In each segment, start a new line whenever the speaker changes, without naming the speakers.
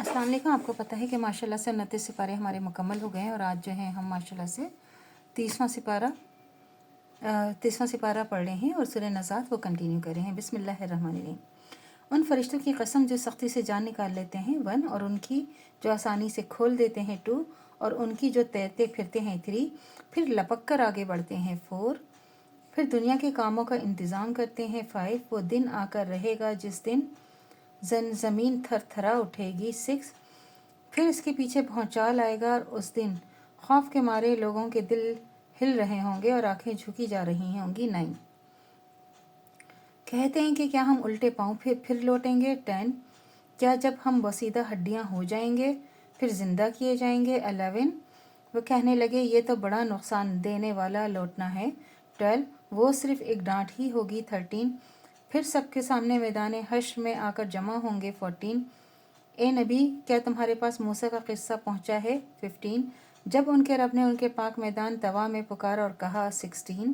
अस्सलाम वालेकुम। आपको पता है कि माशाल्लाह से 29 सिपारे हमारे मुकम्मल हो गए हैं और आज जो है हम माशाल्लाह से 30वां सिपारा पढ़ रहे हैं और सूरह नज़ात वो कंटिन्यू कर रहे हैं। बिस्मिल्लाहिर्रहमानिर्रहीम। उन फरिश्तों की कसम जो सख्ती से जान निकाल लेते हैं 1, और उनकी जो आसानी से खोल देते हैं 2, और उनकी जो तैरते फिरते हैं 3, फिर लपक कर आगे बढ़ते हैं 4, फिर दुनिया के कामों का इंतज़ाम करते हैं 5, वो दिन आकर रहेगा जिस दिन ज़मीन थरथरा उठेगी 6, फिर इसके पीछे भौचाल आएगा और उस दिन खौफ के मारे लोगों के दिल हिल रहे होंगे और आंखें झुकी जा रही होंगी 9, कहते हैं कि क्या हम उल्टे पाँव फिर लौटेंगे 10, क्या जब हम वसीदा हड्डियां हो जाएंगे फिर ज़िंदा किए जाएंगे 11, वो कहने लगे ये तो बड़ा नुकसान देने वाला लौटना है 12, वो सिर्फ एक डांट ही होगी 13, फिर सबके सामने मैदान हश्र में आकर जमा होंगे 14, ए नबी क्या तुम्हारे पास मूसा का किस्सा पहुंचा है 15, जब उनके रब ने उनके पाक मैदान तवा में पुकारा और कहा 16,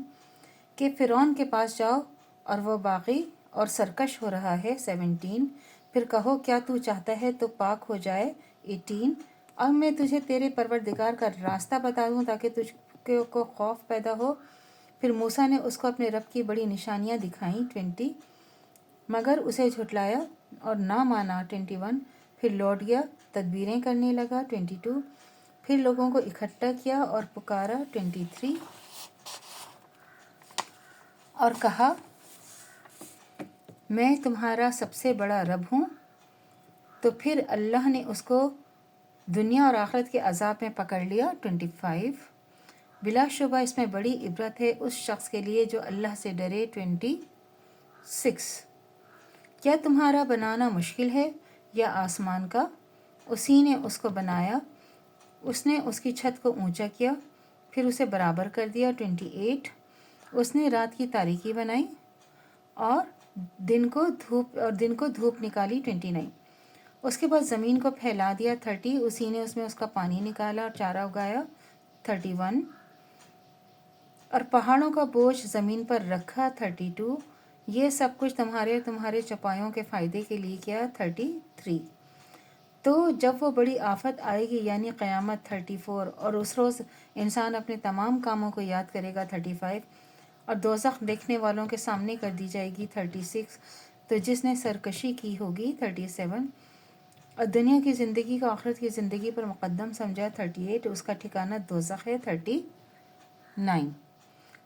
कि फ़िरौन के पास जाओ और वो बागी और सरकश हो रहा है 17, फिर कहो क्या तू चाहता है तो पाक हो जाए 18, अब मैं तुझे तेरे परवरदिगार का रास्ता बता दूं ताकि तुझको खौफ पैदा हो, फिर मूसा ने उसको अपने रब की बड़ी निशानियां दिखाईं 20, मगर उसे झुटलाया और ना माना 21, फिर लौट गया तदबीरें करने लगा 22, फिर लोगों को इकट्ठा किया और पुकारा 23, और कहा मैं तुम्हारा सबसे बड़ा रब हूँ। तो फिर अल्लाह ने उसको दुनिया और आखिरत के अजाब में पकड़ लिया 25, बिलाशुबा इसमें बड़ी इबरत है उस शख्स के लिए जो अल्लाह से डरे 26, क्या तुम्हारा बनाना मुश्किल है या आसमान का, उसी ने उसको बनाया, उसने उसकी छत को ऊंचा किया फिर उसे बराबर कर दिया 28, उसने रात की तारीकी बनाई और दिन को धूप निकाली 29, उसके बाद ज़मीन को फैला दिया 30, उसी ने उसमें उसका पानी निकाला और चारा उगाया 31, और पहाड़ों का बोझ ज़मीन पर रखा 32, ये सब कुछ तुम्हारे चपायों के फ़ायदे के लिए किया 33, तो जब वो बड़ी आफत आएगी यानी क़यामत 34, और उस रोज़ इंसान अपने तमाम कामों को याद करेगा 35, और दोज़ख देखने वालों के सामने कर दी जाएगी 36, तो जिसने सरकशी की होगी 37, और दुनिया की ज़िंदगी को आखिरत की ज़िंदगी पर मुक़द्दम समझा 38, उसका ठिकाना दोज़ख है 39,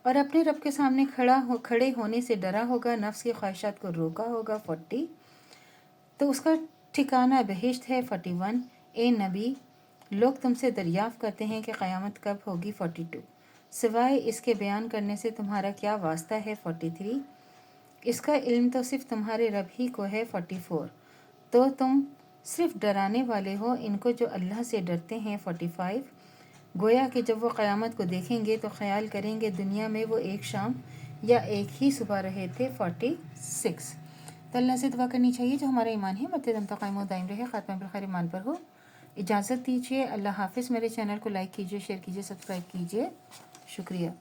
और अपने रब के सामने खड़े होने से डरा होगा, नफ्स की ख्वाहिशात को रोका होगा 40, तो उसका ठिकाना बहिश्त है 41, ए नबी लोग तुमसे दरियाफ़्त करते हैं कि क़यामत कब होगी 42, सिवाय इसके बयान करने से तुम्हारा क्या वास्ता है 43, इसका इल्म तो सिर्फ तुम्हारे रब ही को है 44, तो तुम सिर्फ डराने वाले हो इनको जो अल्लाह से डरते हैं 45, गोया कि जब वो क़यामत को देखेंगे तो ख्याल करेंगे दुनिया में वो एक शाम या एक ही सुबह रहे थे 46, तो अल्लाह से दुआ करनी चाहिए जो हमारा ईमान है मतदम तक़ाइम दाइम रहे, ख़ात्मा बिल ईमान पर हो। इजाज़त दीजिए, अल्लाह हाफ़िज़। मेरे चैनल को लाइक कीजिए, शेयर कीजिए, सब्सक्राइब कीजिए, शुक्रिया।